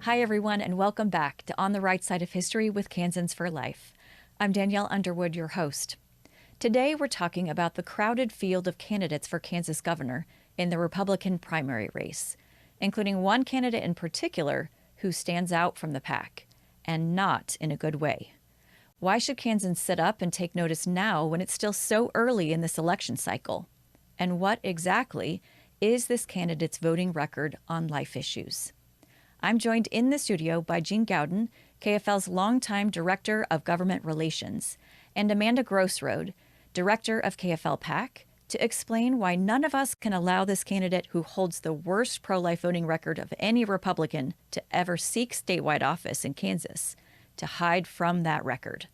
Hi, everyone, and welcome back to On the Right Side of History with Kansans for Life. I'm Danielle Underwood, your host. Today, we're talking about the crowded field of candidates for Kansas governor in the Republican primary race, including one candidate in particular who stands out from the pack, and not in a good way. Why should Kansans sit up and take notice now when it's still so early in this election cycle? And what exactly is this candidate's voting record on life issues? I'm joined in the studio by Jean Gowden, KFL's longtime Director of Government Relations, and Amanda Grossroad, Director of KFL PAC, to explain why none of us can allow this candidate who holds the worst pro-life voting record of any Republican to ever seek statewide office in Kansas to hide from that record.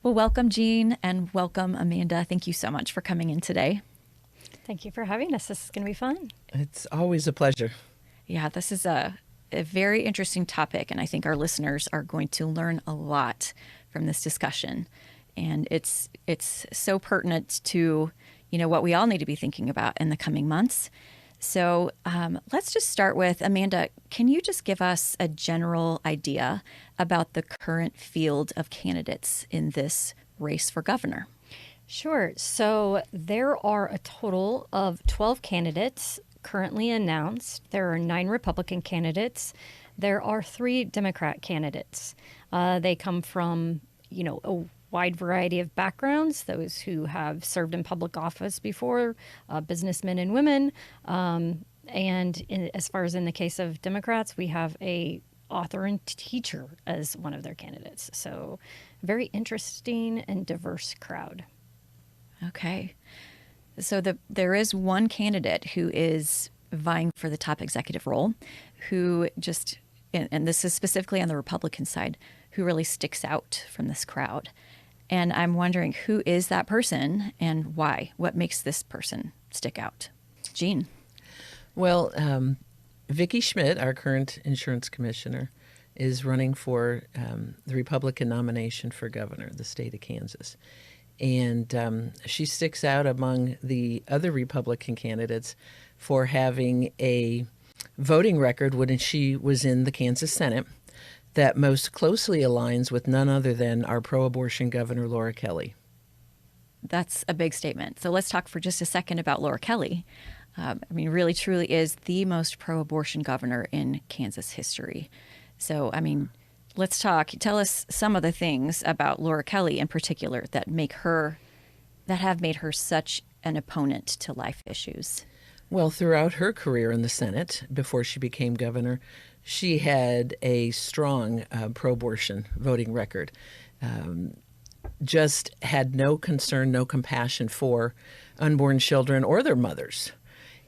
Well, welcome, Jean, and welcome, Amanda. Thank you so much for coming in today. Thank you for having us. This is going to be fun. It's always a pleasure. Yeah, this is a very interesting topic, and I think our listeners are going to learn a lot from this discussion. And it's so pertinent to, what we all need to be thinking about in the coming months. So let's just start with, Amanda, can you just give us a general idea about the current field of candidates in this race for governor? Sure. So there are a total of 12 candidates currently announced. There are 9 Republican candidates. There are 3 Democrat candidates. They come from, a wide variety of backgrounds, those who have served in public office before, businessmen and women. As far as in the case of Democrats, we have a author and teacher as one of their candidates. So very interesting and diverse crowd. Okay. So there is one candidate who is vying for the top executive role who just, and this is specifically on the Republican side, who really sticks out from this crowd. And I'm wondering, who is that person and why? What makes this person stick out? Jean. Well, Vicki Schmidt, our current insurance commissioner, is running for the Republican nomination for governor of the state of Kansas. And she sticks out among the other Republican candidates for having a voting record when she was in the Kansas Senate that most closely aligns with none other than our pro-abortion Governor Laura Kelly. That's a big statement. So let's talk for just a second about Laura Kelly. Really, truly is the most pro-abortion governor in Kansas history. So, let's talk. Tell us some of the things about Laura Kelly in particular that have made her such an opponent to life issues. Well, throughout her career in the Senate, before she became governor, she had a strong pro-abortion voting record. Just had no concern, no compassion for unborn children or their mothers.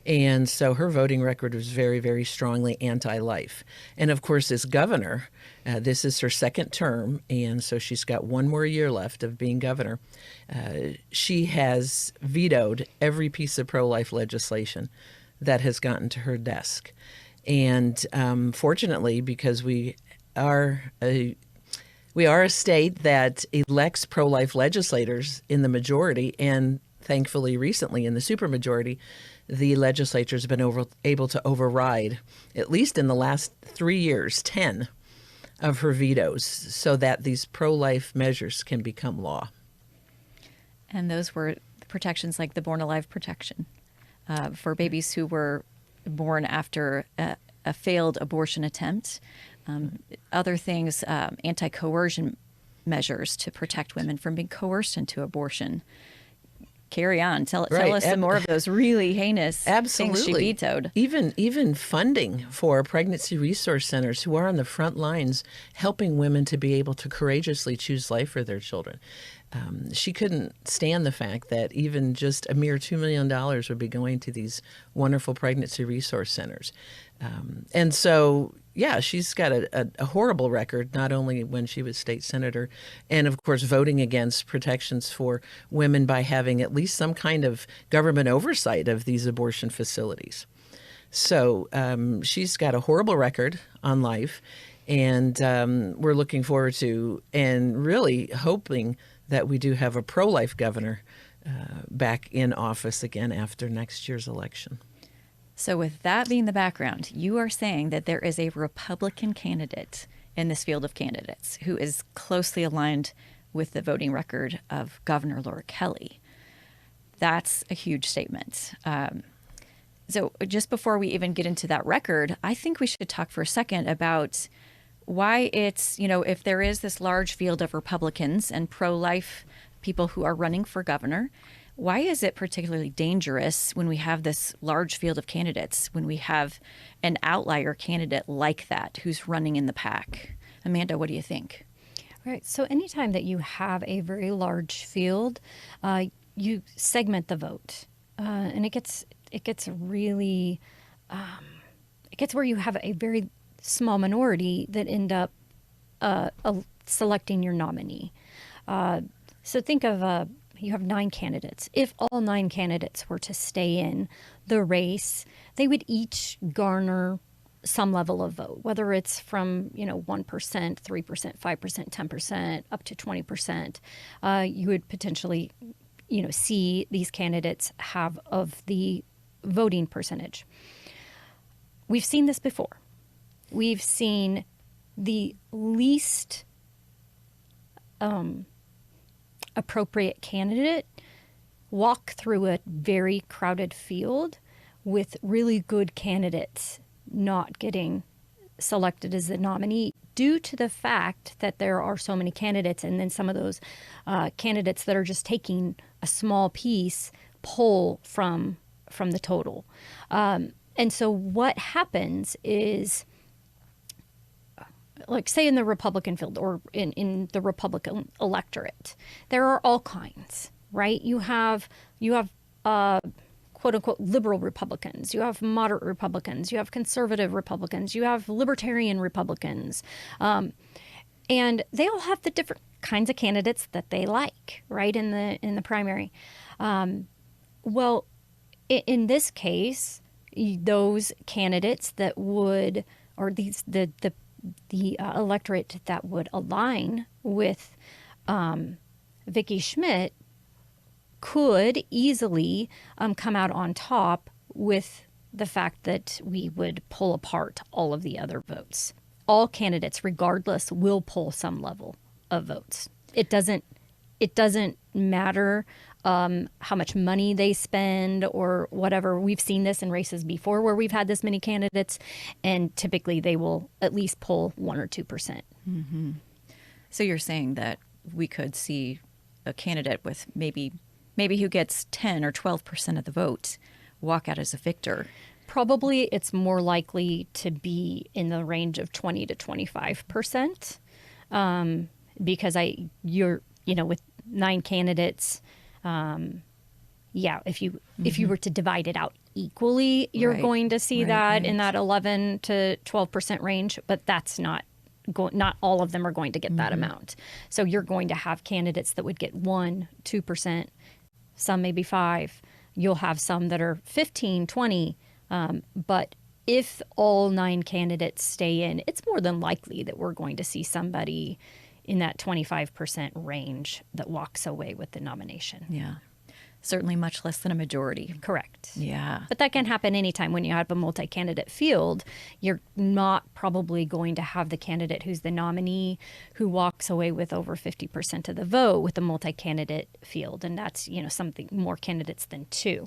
And so her voting record was very, very strongly anti-life. And of course, as governor, this is her second term, and so she's got one more year left of being governor. She has vetoed every piece of pro-life legislation that has gotten to her desk. And fortunately, because we are a state that elects pro-life legislators in the majority, and thankfully recently in the supermajority, the legislature has been able to override, at least in the last 3 years, 10 of her vetoes so that these pro-life measures can become law. And those were protections like the Born Alive protection for babies who were born after a failed abortion attempt. Other things, anti-coercion measures to protect women from being coerced into abortion. Carry on. Tell us some more of those really heinous things she vetoed. Even funding for pregnancy resource centers who are on the front lines helping women to be able to courageously choose life for their children. She couldn't stand the fact that even just a mere $2 million would be going to these wonderful pregnancy resource centers. And so, yeah, she's got a horrible record, not only when she was state senator, and of course voting against protections for women by having at least some kind of government oversight of these abortion facilities. So she's got a horrible record on life, and we're looking forward to and really hoping that we do have a pro-life governor back in office again after next year's election. So, with that being the background, you are saying that there is a Republican candidate in this field of candidates who is closely aligned with the voting record of Governor Laura Kelly. That's a huge statement. So, just before we even get into that record, I think we should talk for a second about why it's, if there is this large field of Republicans and pro-life people who are running for governor, why is it particularly dangerous when we have this large field of candidates, when we have an outlier candidate like that who's running in the pack? Amanda, what do you think? Right. So anytime that you have a very large field, you segment the vote, and it gets really it gets where you have a very small minority that end up selecting your nominee. So think of you have 9 candidates. If all 9 candidates were to stay in the race, they would each garner some level of vote, whether it's from 1%, 3%, 5%, 10%, up to 20%. You would potentially see these candidates have of the voting percentage. We've seen this before. We've seen the least appropriate candidate walk through a very crowded field with really good candidates not getting selected as the nominee due to the fact that there are so many candidates, and then some of those candidates that are just taking a small piece pull from the total. And so what happens is, like say in the Republican field or in the Republican electorate, there are all kinds, right? You have quote unquote liberal Republicans, you have moderate Republicans, you have conservative Republicans, you have libertarian Republicans, and they all have the different kinds of candidates that they like, right, in the primary. Well, in this case, those candidates that would, or the electorate that would align with Vicki Schmidt could easily come out on top with the fact that we would pull apart all of the other votes. All candidates, regardless, will pull some level of votes. It doesn't matter how much money they spend or whatever. We've seen this in races before where we've had this many candidates, and typically they will at least pull 1 or 2%. Mm-hmm. So you're saying that we could see a candidate with maybe who gets 10 or 12% of the vote walk out as a victor. Probably it's more likely to be in the range of 20 to 25%, because with 9 candidates, if you were to divide it out equally, you're going to see that in that 11 to 12% range, but that's not all of them are going to get that amount. So you're going to have candidates that would get 1, 2%, some maybe 5. You'll have some that are 15, 20. But if all 9 candidates stay in, it's more than likely that we're going to see somebody in that 25% range that walks away with the nomination. Yeah. Certainly much less than a majority. Correct. Yeah. But that can happen anytime when you have a multi-candidate field. You're not probably going to have the candidate who's the nominee who walks away with over 50% of the vote with a multi-candidate field. And that's, something more candidates than 2.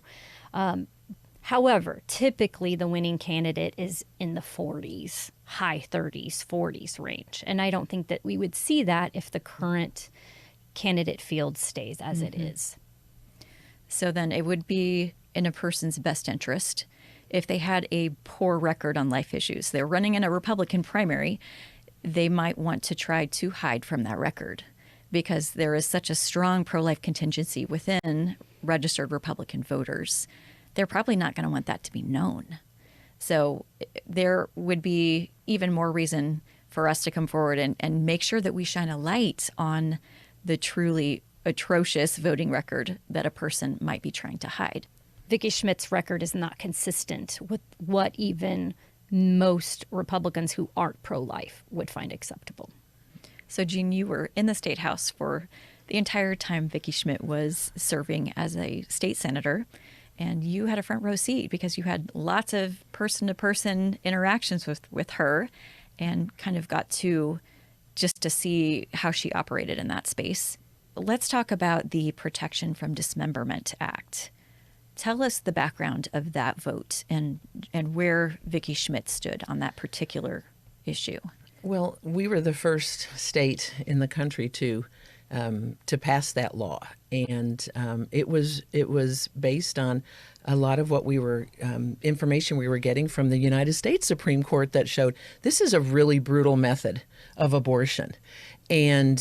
However, typically the winning candidate is in the 40s, high 30s, 40s range. And I don't think that we would see that if the current candidate field stays as it is. So then it would be in a person's best interest if they had a poor record on life issues. They're running in a Republican primary. They might want to try to hide from that record because there is such a strong pro-life contingency within registered Republican voters. They're probably not going to want that to be known. So there would be even more reason for us to come forward and make sure that we shine a light on the truly atrocious voting record that a person might be trying to hide. Vicki Schmidt's record is not consistent with what even most Republicans who aren't pro-life would find acceptable. So, Jean, you were in the State House for the entire time Vicki Schmidt was serving as a state senator. And you had a front row seat because you had lots of person-to-person interactions with her and kind of got to just to see how she operated in that space. Let's talk about the Protection from Dismemberment Act. Tell us the background of that vote and where Vicki Schmidt stood on that particular issue. Well, we were the first state in the country to pass that law, and it was based on a lot of what we were information we were getting from the United States Supreme Court that showed this is a really brutal method of abortion. And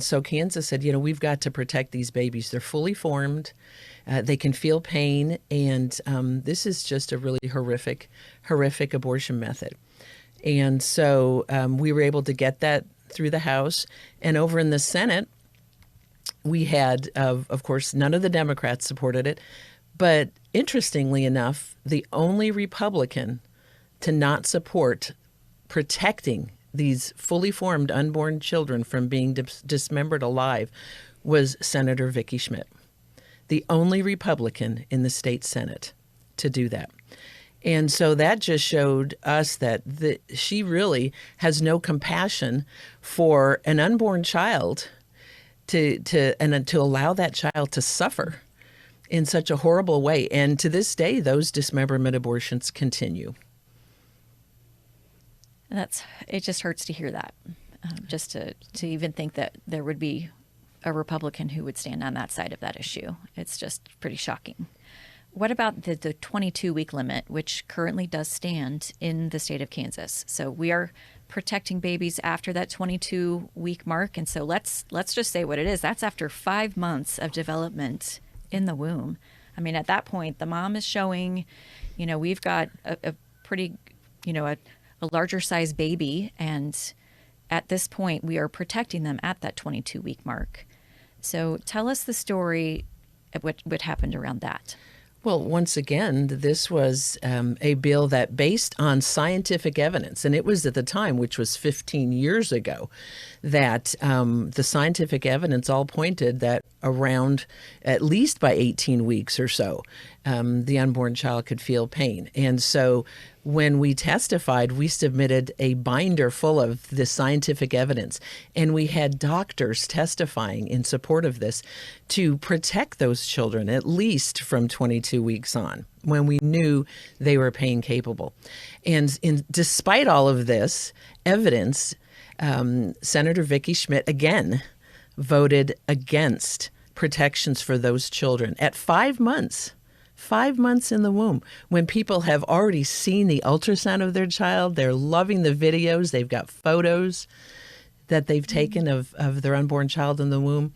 so Kansas said, we've got to protect these babies. They're fully formed. They can feel pain. And this is just a really horrific abortion method. And so we were able to get that through the House. And over in the Senate, we had, of course, none of the Democrats supported it. But interestingly enough, the only Republican to not support protecting these fully formed unborn children from being dismembered alive was Senator Vicki Schmidt, the only Republican in the state Senate to do that. And so that just showed us that she really has no compassion for an unborn child to allow that child to suffer in such a horrible way. And to this day, those dismemberment abortions continue. It just hurts to hear that, just to even think that there would be a Republican who would stand on that side of that issue. It's just pretty shocking. What about the 22-week limit, which currently does stand in the state of Kansas? So we are protecting babies after that 22-week mark. And so let's just say what it is. That's after 5 months of development in the womb. I mean, at that point, the mom is showing, we've got a pretty, a larger size baby. And at this point, we are protecting them at that 22-week mark. So tell us the story of what happened around that. Well, once again, this was a bill that based on scientific evidence, and it was at the time, which was 15 years ago, that the scientific evidence all pointed that around at least by 18 weeks or so, the unborn child could feel pain. And so when we testified, we submitted a binder full of this scientific evidence, and we had doctors testifying in support of this to protect those children at least from 22 weeks on, when we knew they were pain capable. And despite all of this evidence, Senator Vicki Schmidt again voted against protections for those children at 5 months. 5 months in the womb, when people have already seen the ultrasound of their child, they're loving the videos, they've got photos that they've taken of their unborn child in the womb,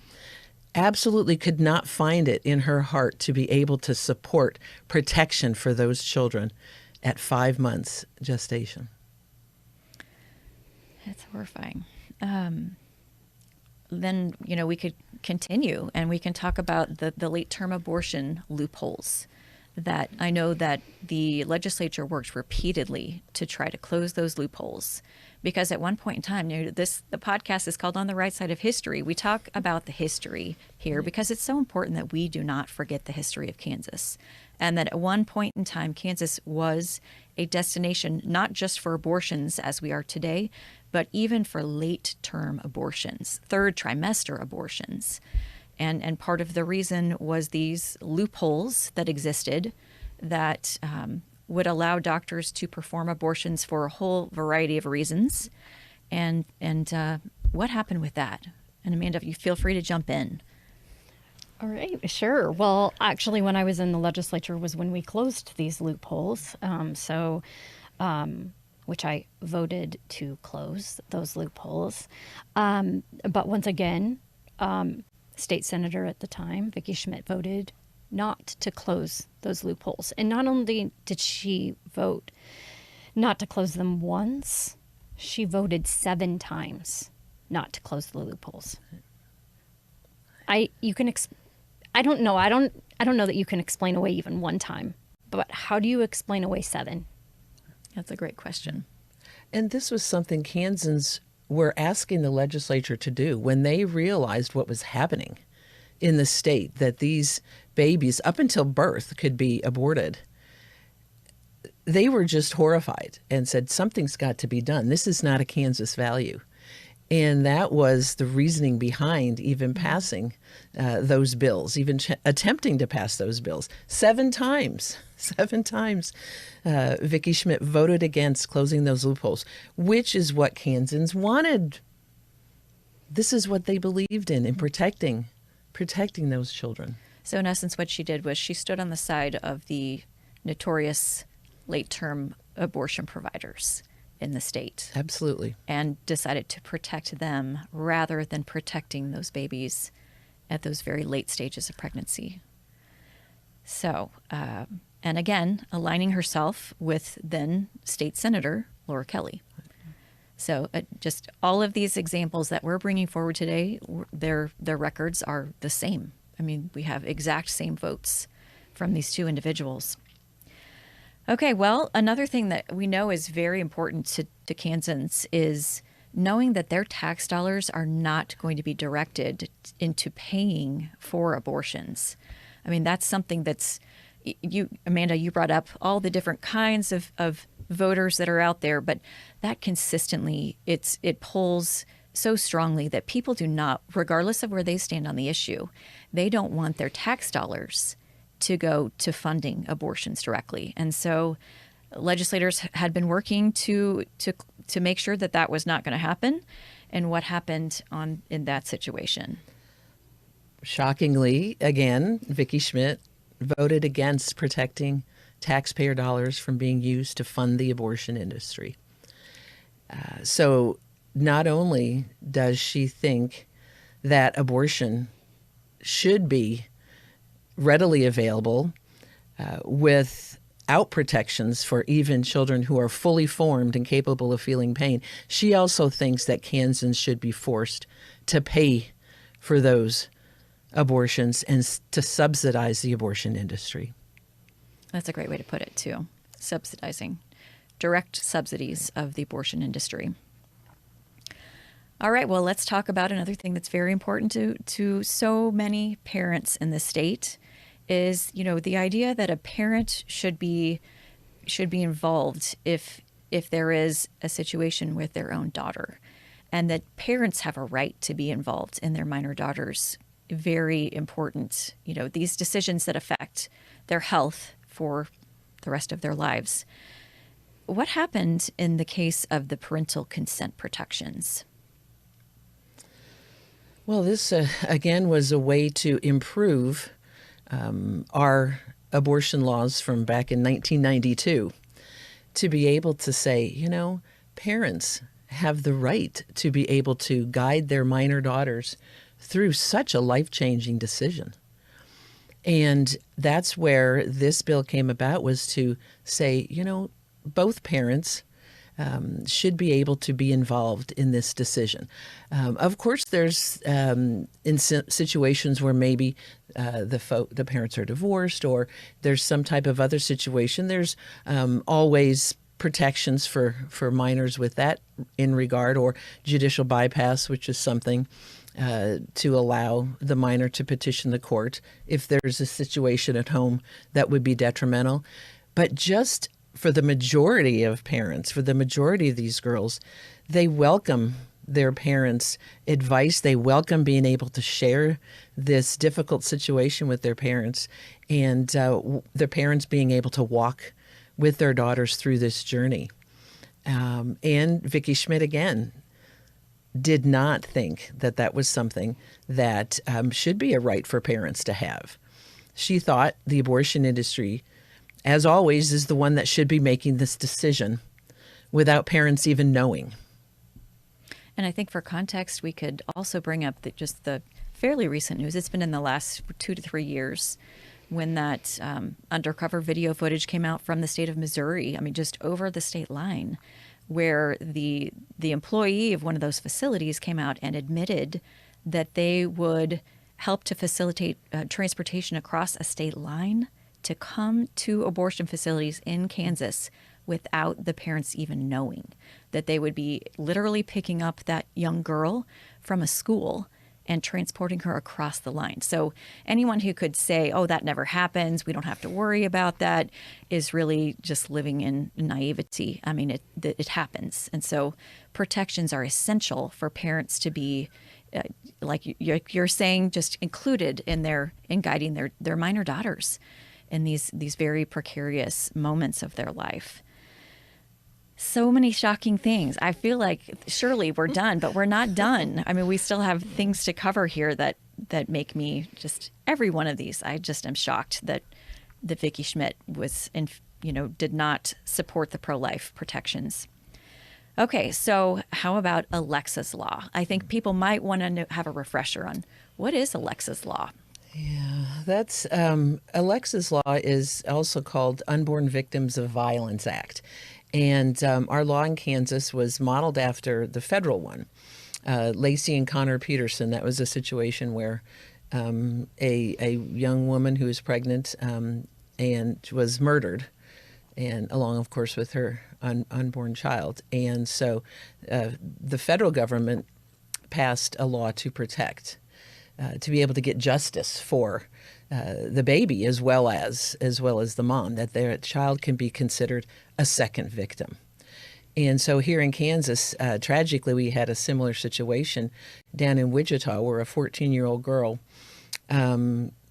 absolutely could not find it in her heart to be able to support protection for those children at 5 months gestation. That's horrifying. Then, we could continue and we can talk about the late-term abortion loopholes that I know that the legislature worked repeatedly to try to close those loopholes. Because at one point in time, the podcast is called On the Right Side of History. We talk about the history here because it's so important that we do not forget the history of Kansas. And that at one point in time, Kansas was a destination not just for abortions as we are today, but even for late-term abortions, third trimester abortions. And part of the reason was these loopholes that existed that would allow doctors to perform abortions for a whole variety of reasons. And what happened with that? And Amanda, you feel free to jump in. All right, sure. Well, actually, when I was in the legislature was when we closed these loopholes. Which I voted to close those loopholes. But once again, state senator at the time, Vicki Schmidt, voted not to close those loopholes. And not only did she vote not to close them once, she voted 7 times not to close the loopholes. I don't know that you can explain away even one time, but how do you explain away 7? That's a great question. And this was something Kansans were asking the legislature to do when they realized what was happening in the state, that these babies up until birth could be aborted, they were just horrified and said, something's got to be done. This is not a Kansas value. And that was the reasoning behind even passing those bills, even attempting to pass those bills. 7 times, Vicki Schmidt voted against closing those loopholes, which is what Kansans wanted. This is what they believed in protecting those children. So in essence, what she did was she stood on the side of the notorious late-term abortion providers in the state. Absolutely. And decided to protect them rather than protecting those babies at those very late stages of pregnancy. So, and again, aligning herself with then State Senator Laura Kelly. So just all of these examples that we're bringing forward today, their records are the same. I mean, we have exact same votes from these two individuals. Okay, well, another thing that we know is very important to Kansans is knowing that their tax dollars are not going to be directed into paying for abortions. I mean, that's something that's, Amanda, you brought up all the different kinds of voters that are out there, but that consistently, it pulls so strongly that people do not, regardless of where they stand on the issue, they don't want their tax dollars to go to funding abortions directly. And so legislators had been working to make sure that that was not going to happen. And what happened in that situation? Shockingly, again, Vicki Schmidt voted against protecting taxpayer dollars from being used to fund the abortion industry. So not only does she think that abortion should be readily available without protections for even children who are fully formed and capable of feeling pain, she also thinks that Kansans should be forced to pay for those abortions and to subsidize the abortion industry. That's a great way to put it, too. Subsidizing. Direct subsidies of the abortion industry. All right, well, let's talk about another thing that's very important to so many parents in the state is, the idea that a parent should be involved if there is a situation with their own daughter, and that parents have a right to be involved in their minor daughter's very important, these decisions that affect their health for the rest of their lives. What happened in the case of the parental consent protections? Well, this, again, was a way to improve our abortion laws from back in 1992 to be able to say, parents have the right to be able to guide their minor daughters through such a life-changing decision. And that's where this bill came about, was to say, both parents should be able to be involved in this decision. Of course, there's in situations where maybe the parents are divorced, or there's some type of other situation. There's always protections for minors with that in regard, or judicial bypass, which is something to allow the minor to petition the court if there's a situation at home that would be detrimental. But just for the majority of parents, for the majority of these girls, they welcome their parents' advice. They welcome being able to share this difficult situation with their parents, and their parents being able to walk with their daughters through this journey. And Vicki Schmidt, again, did not think that that was something that should be a right for parents to have. She thought the abortion industry, as always, is the one that should be making this decision without parents even knowing. And I think for context, we could also bring up just the fairly recent news. It's been in the last 2 to 3 years when that undercover video footage came out from the state of Missouri. I mean, just over the state line, where the employee of one of those facilities came out and admitted that they would help to facilitate transportation across a state line to come to abortion facilities in Kansas without the parents even knowing, that they would be literally picking up that young girl from a school and transporting her across the line. So anyone who could say, oh, that never happens, we don't have to worry about that, is really just living in naivety. I mean, it happens. And so protections are essential for parents to be, like you're saying, just included in guiding their minor daughters in these very precarious moments of their life. So many shocking things. I feel like surely we're done, but we're not done. I mean, we still have things to cover here that make me just, every one of these, I just am shocked that Vicki Schmidt did not support the pro-life protections. Okay, so how about Alexa's Law? I think people might want to have a refresher on what is Alexa's Law. Yeah, that's Alexa's Law is also called Unborn Victims of Violence Act. And our law in Kansas was modeled after the federal one. Lacey and Connor Peterson, that was a situation where a young woman who was pregnant and was murdered, and along, of course, with her unborn child. And so the federal government passed a law to protect, to be able to get justice for the baby as well as the mom, that their child can be considered a second victim. And so here in Kansas, tragically, we had a similar situation down in Wichita where a 14-year-old girl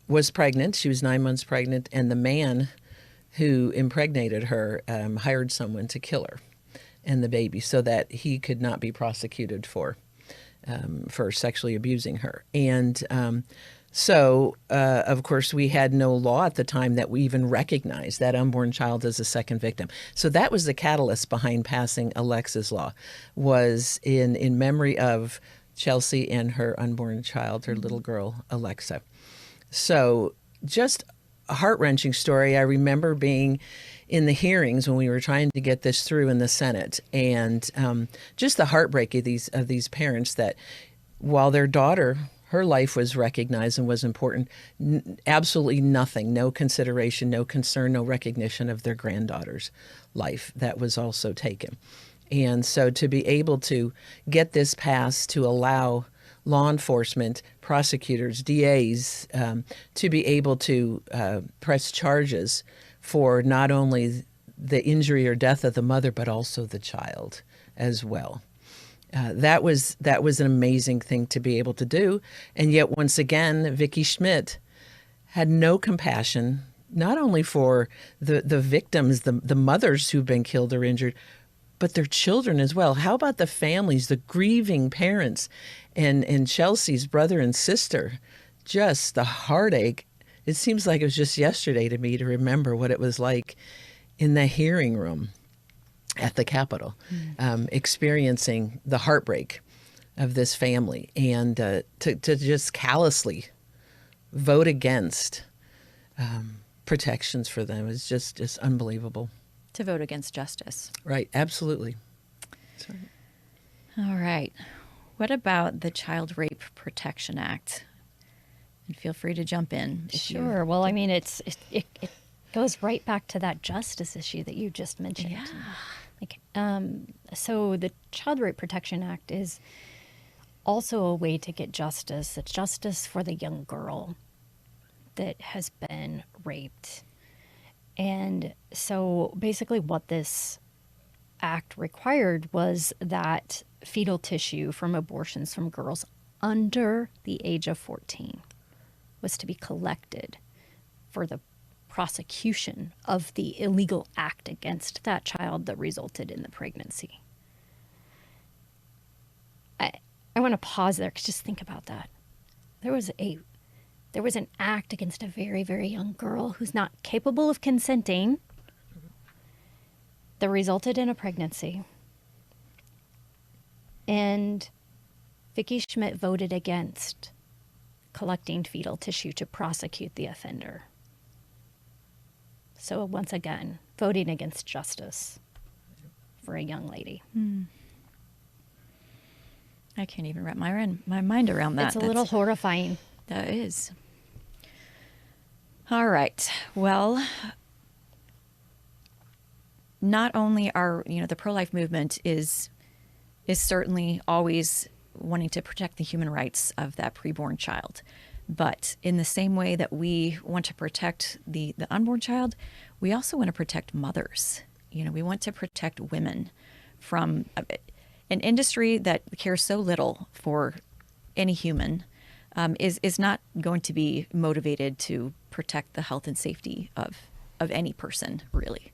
was pregnant. She was 9 months pregnant, and the man who impregnated her hired someone to kill her and the baby so that he could not be prosecuted for sexually abusing her. And so, of course, we had no law at the time that we even recognized that unborn child as a second victim. So that was the catalyst behind passing Alexa's Law, was in memory of Chelsea and her unborn child, her little girl, Alexa. So just a heart-wrenching story. I remember being in the hearings when we were trying to get this through in the Senate, and just the heartbreak of these parents that while their daughter, her life was recognized and was important, absolutely nothing, no consideration, no concern, no recognition of their granddaughter's life that was also taken. And so to be able to get this passed to allow law enforcement, prosecutors, DAs, to be able to press charges for not only the injury or death of the mother, but also the child as well. That was an amazing thing to be able to do. And yet, once again, Vicki Schmidt had no compassion, not only for the victims, the mothers who've been killed or injured, but their children as well. How about the families, the grieving parents, and Chelsea's brother and sister? Just the heartache. It seems like it was just yesterday to me to remember what it was like in the hearing room at the Capitol, experiencing the heartbreak of this family, and to just callously vote against protections for them is just unbelievable. To vote against justice. Right, absolutely. That's right. All right. What about the Child Rape Protection Act? And feel free to jump in. Sure. Well, I mean, it goes right back to that justice issue that you just mentioned. Yeah. So the Child Rape Protection Act is also a way to get justice. It's justice for the young girl that has been raped. And so basically what this act required was that fetal tissue from abortions from girls under the age of 14 was to be collected for the prosecution of the illegal act against that child that resulted in the pregnancy. I want to pause there, because just think about that. There was an act against a very, very young girl who's not capable of consenting that resulted in a pregnancy. And Vicki Schmidt voted against collecting fetal tissue to prosecute the offender. So once again, voting against justice for a young lady. I can't even wrap my mind around that. It's a little horrifying. That is. All right. Well, not only are, the pro-life movement is certainly always wanting to protect the human rights of that preborn child. But in the same way that we want to protect the unborn child, we also want to protect mothers. We want to protect women from an industry that cares so little for any human, is not going to be motivated to protect the health and safety of any person, really.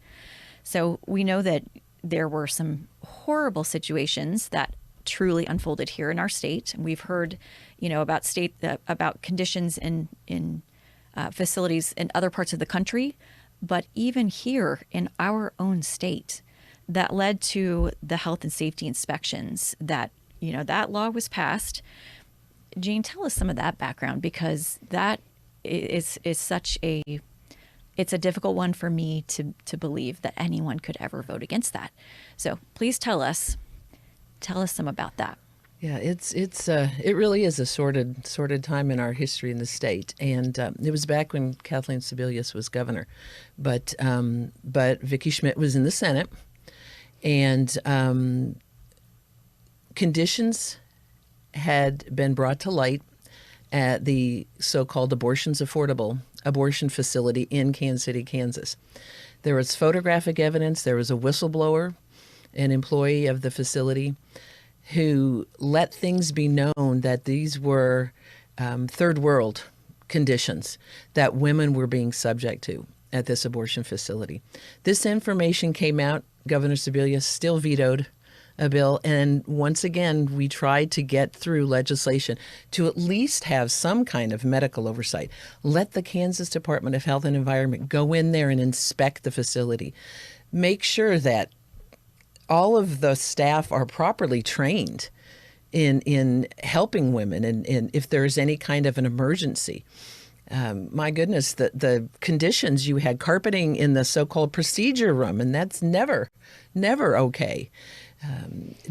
So we know that there were some horrible situations that truly unfolded here in our state. And we've heard, about conditions in facilities in other parts of the country, but even here in our own state, that led to the health and safety inspections that law was passed. Jane, tell us some of that background, because that is such it's a difficult one for me to believe that anyone could ever vote against that. So please tell us some about that. Yeah, it really is a sordid time in our history in the state, and it was back when Kathleen Sebelius was governor, but Vicki Schmidt was in the Senate, and conditions had been brought to light at the so-called Abortions Affordable abortion facility in Kansas City, Kansas. There was photographic evidence. There was a whistleblower, an employee of the facility, who let things be known that these were third world conditions that women were being subject to at this abortion facility. This information came out. Governor Sebelius still vetoed a bill, and once again, we tried to get through legislation to at least have some kind of medical oversight. Let the Kansas Department of Health and Environment go in there and inspect the facility. Make sure that all of the staff are properly trained in helping women and if there's any kind of an emergency. My goodness, the conditions, you had carpeting in the so-called procedure room, and that's never okay.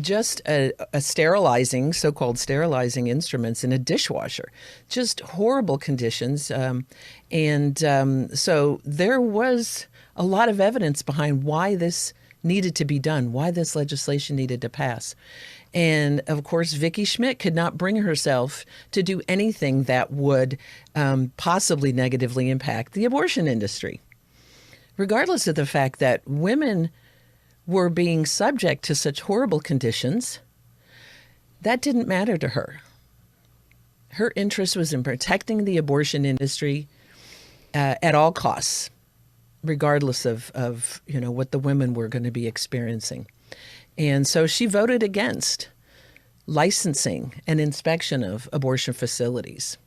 Just a sterilizing, so-called sterilizing instruments in a dishwasher, just horrible conditions. So there was a lot of evidence behind why this needed to be done, why this legislation needed to pass. And of course, Vicki Schmidt could not bring herself to do anything that would possibly negatively impact the abortion industry, regardless of the fact that women were being subject to such horrible conditions. That didn't matter to her. Her interest was in protecting the abortion industry at all costs, regardless of what the women were going to be experiencing. And so she voted against licensing and inspection of abortion facilities.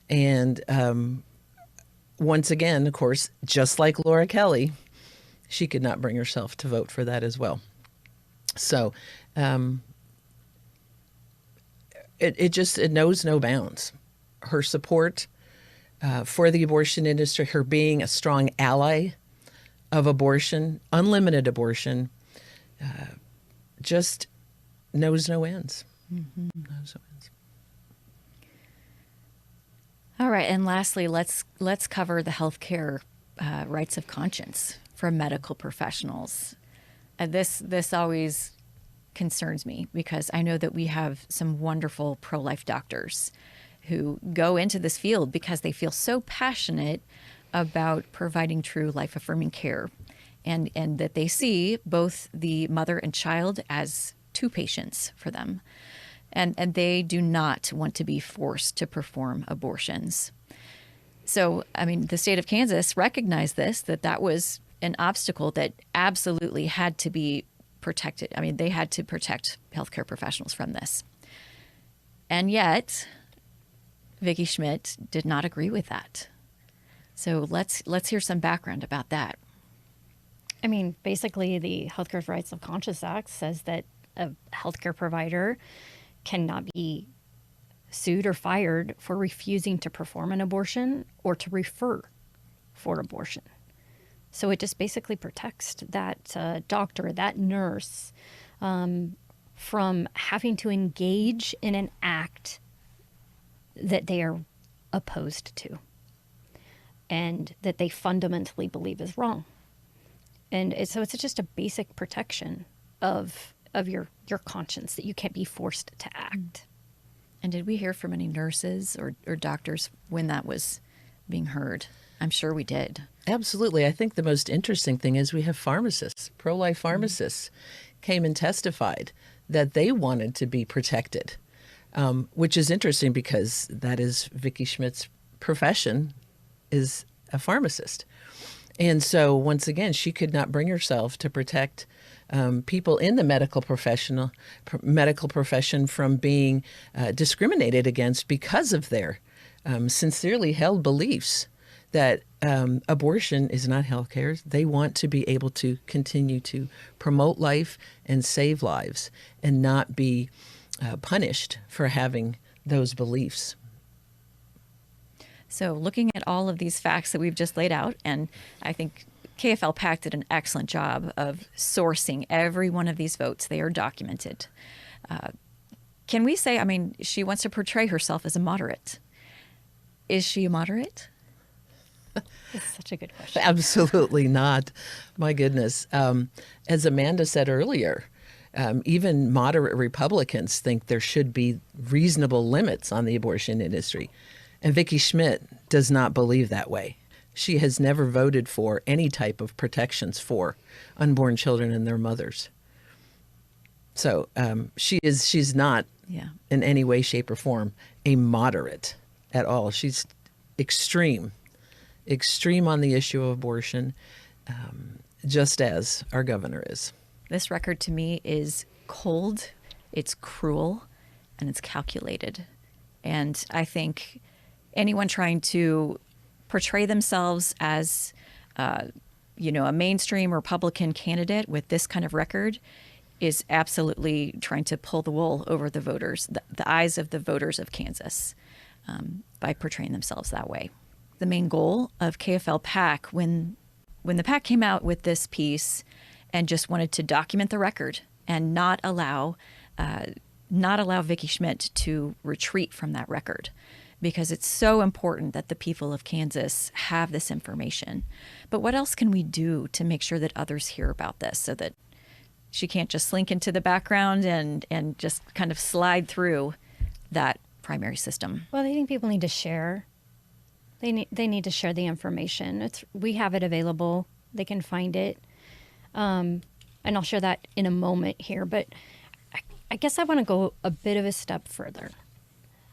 And once again, of course, just like Laura Kelly, she could not bring herself to vote for that as well. So it knows no bounds. Her support for the abortion industry, her being a strong ally of abortion, unlimited abortion, just knows no ends. Mm-hmm. Knows no ends. All right, and lastly, let's cover the healthcare rights of conscience for medical professionals. This always concerns me, because I know that we have some wonderful pro-life doctors who go into this field because they feel so passionate about providing true life-affirming care, and that they see both the mother and child as two patients for them. And they do not want to be forced to perform abortions. So, the state of Kansas recognized that was an obstacle that absolutely had to be protected. They had to protect healthcare professionals from this. And yet, Vicki Schmidt did not agree with that. So let's hear some background about that. Basically, the Healthcare Rights of Conscience Act says that a healthcare provider cannot be sued or fired for refusing to perform an abortion or to refer for abortion. So it just basically protects that doctor, that nurse, from having to engage in an act that they are opposed to and that they fundamentally believe is wrong. And so it's just a basic protection of of your conscience, that you can't be forced to act. And did we hear from any nurses or doctors when that was being heard? I'm sure we did. Absolutely. I think the most interesting thing is we have pharmacists, pro-life pharmacists, came and testified that they wanted to be protected, which is interesting because that is Vicki Schmidt's profession, is a pharmacist. And so once again, she could not bring herself to protect people in the medical profession from being discriminated against because of their sincerely held beliefs that abortion is not health care. They want to be able to continue to promote life and save lives and not be punished for having those beliefs. So looking at all of these facts that we've just laid out, and I think KFL PAC did an excellent job of sourcing every one of these votes. They are documented. Can we say, I mean, she wants to portray herself as a moderate. Is she a moderate? That's such a good question. Absolutely not. My goodness. As Amanda said earlier, even moderate Republicans think there should be reasonable limits on the abortion industry. And Vicki Schmidt does not believe that way. She has never voted for any type of protections for unborn children and their mothers. So she's not in any way, shape, or form a moderate at all. She's extreme on the issue of abortion, just as our governor is. This record to me is cold, it's cruel, and it's calculated. And I think anyone trying to portray themselves as, a mainstream Republican candidate with this kind of record is absolutely trying to pull the wool over the voters, the eyes of the voters of Kansas, by portraying themselves that way. The main goal of KFL PAC, when the PAC came out with this piece and just wanted to document the record and not allow Vicki Schmidt to retreat from that record, because it's so important that the people of Kansas have this information. But what else can we do to make sure that others hear about this so that she can't just slink into the background and just kind of slide through that primary system? Well, I think people need to share. They need to share the information. We have it available. They can find it. And I'll share that in a moment here. But I guess I want to go a bit of a step further,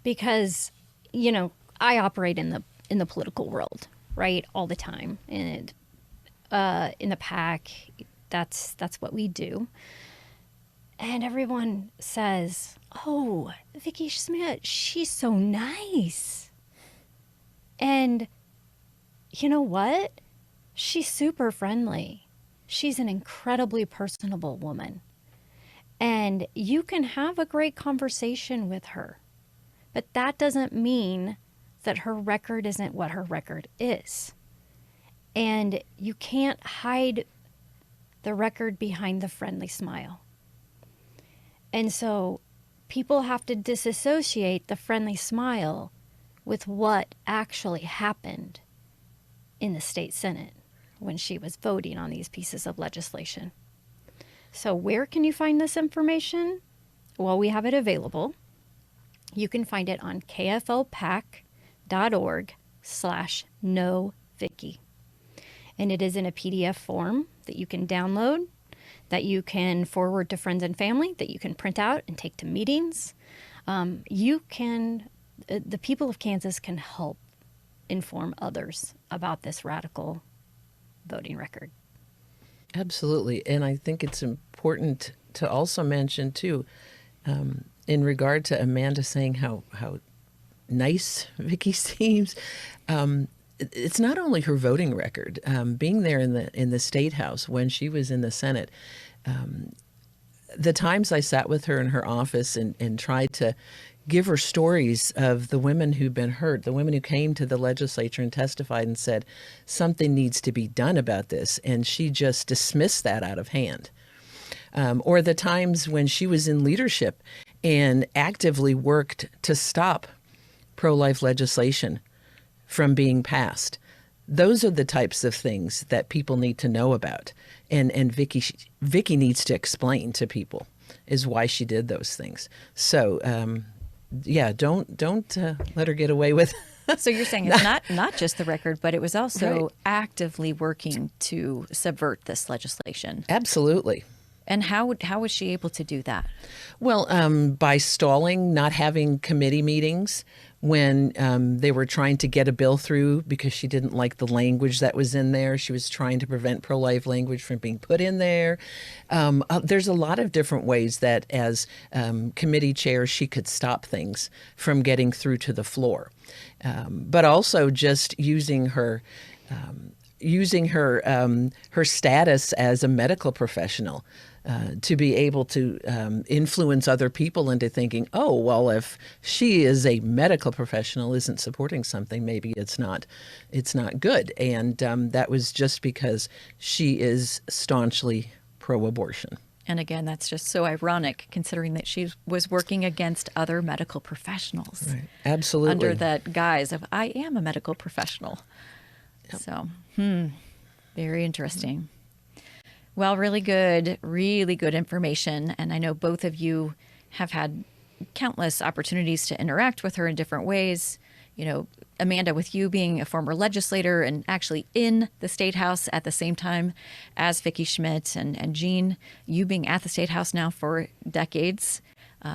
because I operate in the political world, right, all the time, and in the PAC, that's what we do. And everyone says, "Oh, Vicki Schmidt, she's so nice." And you know what? She's super friendly. She's an incredibly personable woman. And you can have a great conversation with her. But that doesn't mean that her record isn't what her record is. And you can't hide the record behind the friendly smile. And so people have to disassociate the friendly smile with what actually happened in the state Senate when she was voting on these pieces of legislation. So where can you find this information? Well, we have it available. You can find it on kflpac.org/knowvicki. And it is in a PDF form that you can download, that you can forward to friends and family, that you can print out and take to meetings. The people of Kansas can help inform others about this radical voting record. Absolutely. And I think it's important to also mention, too, in regard to Amanda saying how nice Vicki seems, it's not only her voting record. Being there in the State House when she was in the Senate, the times I sat with her in her office and tried to give her stories of the women who'd been hurt, the women who came to the legislature and testified and said, something needs to be done about this. And she just dismissed that out of hand. Or the times when she was in leadership and actively worked to stop pro-life legislation from being passed. Those are the types of things that people need to know about. And Vicki needs to explain to people. is why she did those things. So, yeah, don't let her get away with. So you're saying it's not just the record, but it was also Right. actively working to subvert this legislation. Absolutely. And how was she able to do that? Well, by stalling, not having committee meetings when they were trying to get a bill through because she didn't like the language that was in there. She was trying to prevent pro-life language from being put in there. There's a lot of different ways that as committee chair, she could stop things from getting through to the floor. But also just using her her status as a medical professional to be able to influence other people into thinking, oh, well, if she is a medical professional isn't supporting something, maybe it's not good. And that was just because she is staunchly pro-abortion. And again, that's just so ironic considering that she was working against other medical professionals. Right. Absolutely. Under that guise of, I am a medical professional. Yep. So, very interesting. Well, really good information. And I know both of you have had countless opportunities to interact with her in different ways. You know, Amanda, with you being a former legislator and actually in the State House at the same time as Vicki Schmidt, and Jean, you being at the State House now for decades,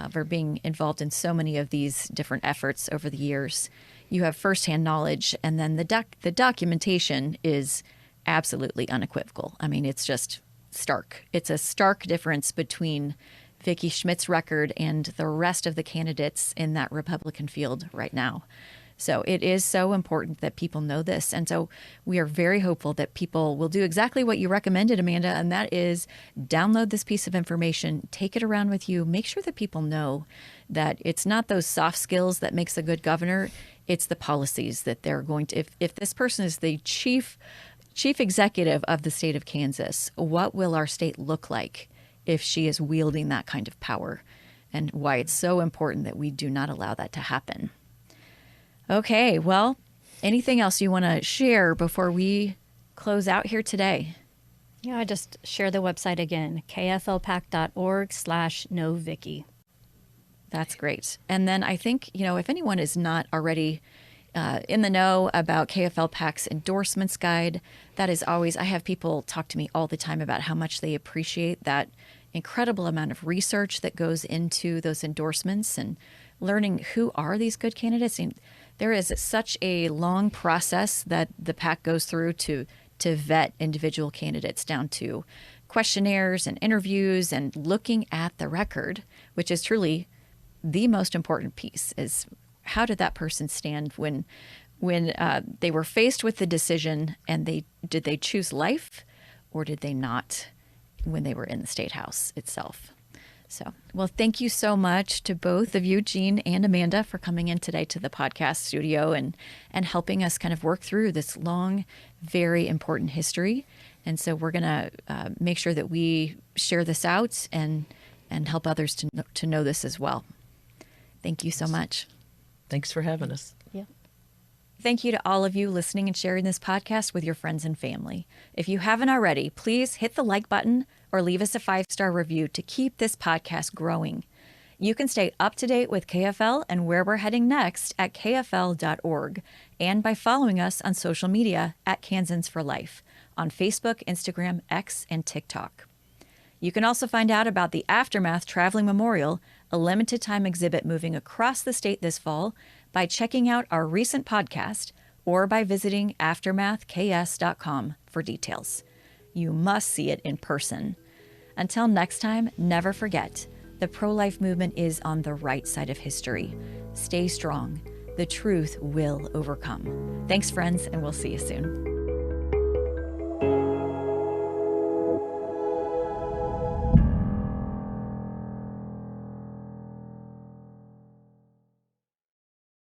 for being involved in so many of these different efforts over the years. You have firsthand knowledge, and then the documentation is absolutely unequivocal. I mean, it's just stark. It's a stark difference between Vicki Schmidt's record and the rest of the candidates in that Republican field right now. So it is so important that people know this. And so we are very hopeful that people will do exactly what you recommended, Amanda, and that is download this piece of information, take it around with you, make sure that people know that it's not those soft skills that makes a good governor, it's the policies that they're going to, if this person is the chief executive of the state of Kansas, what will our state look like if she is wielding that kind of power, and why it's so important that we do not allow that to happen. Okay, well, anything else you want to share before we close out here today? Yeah, I just share the website again, kflpac.org/knowvicki. That's great. And then I think, if anyone is not already in the know about KFL PAC's endorsements guide, that is always, I have people talk to me all the time about how much they appreciate that incredible amount of research that goes into those endorsements and learning who are these good candidates. And there is such a long process that the PAC goes through to vet individual candidates down to questionnaires and interviews and looking at the record, which is truly the most important piece, is how did that person stand when they were faced with the decision, and did they choose life or did they not when they were in the State House itself? So, well, thank you so much to both of you, Jean and Amanda, for coming in today to the podcast studio and helping us kind of work through this long, very important history. And so we're going to make sure that we share this out and help others to know this as well. Thank you so much. Thanks for having us. Yeah. Thank you to all of you listening and sharing this podcast with your friends and family. If you haven't already, please hit the like button or leave us a 5-star review to keep this podcast growing. You can stay up to date with KFL and where we're heading next at kfl.org and by following us on social media at Kansans for Life on Facebook, Instagram, X, and TikTok. You can also find out about the Aftermath Traveling Memorial, a limited-time exhibit moving across the state this fall, by checking out our recent podcast or by visiting aftermathks.com for details. You must see it in person. Until next time, never forget, the pro-life movement is on the right side of history. Stay strong. The truth will overcome. Thanks, friends, and we'll see you soon.